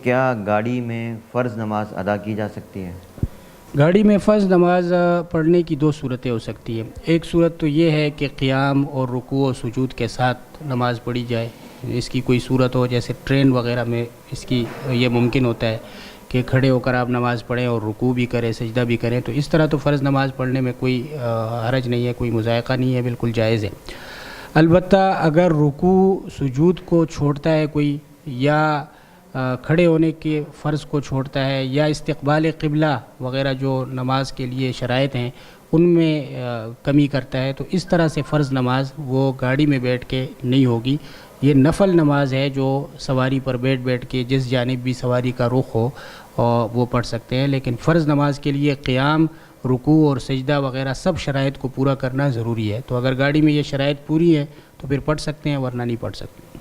کیا گاڑی میں فرض نماز ادا کی جا سکتی ہے؟ گاڑی میں فرض نماز پڑھنے کی دو صورتیں ہو سکتی ہیں۔ ایک صورت تو یہ ہے کہ قیام اور رکوع و سجود کے ساتھ نماز پڑھی جائے۔ اس کی کوئی صورت ہو، جیسے ٹرین وغیرہ میں اس کی یہ ممکن ہوتا ہے کہ کھڑے ہو کر آپ نماز پڑھیں اور رکوع بھی کریں، سجدہ بھی کریں، تو اس طرح تو فرض نماز پڑھنے میں کوئی حرج نہیں ہے، کوئی مضائقہ نہیں ہے، بالکل جائز ہے۔ البتہ اگر رکوع سجود کو چھوڑتا ہے کوئی، یا کھڑے ہونے کے فرض کو چھوڑتا ہے، یا استقبال قبلہ وغیرہ جو نماز کے لیے شرائط ہیں ان میں کمی کرتا ہے، تو اس طرح سے فرض نماز وہ گاڑی میں بیٹھ کے نہیں ہوگی۔ یہ نفل نماز ہے جو سواری پر بیٹھ کے جس جانب بھی سواری کا رخ ہو وہ پڑھ سکتے ہیں، لیکن فرض نماز کے لیے قیام، رکوع اور سجدہ وغیرہ سب شرائط کو پورا کرنا ضروری ہے۔ تو اگر گاڑی میں یہ شرائط پوری ہے تو پھر پڑھ سکتے ہیں، ورنہ نہیں پڑھ سکتے۔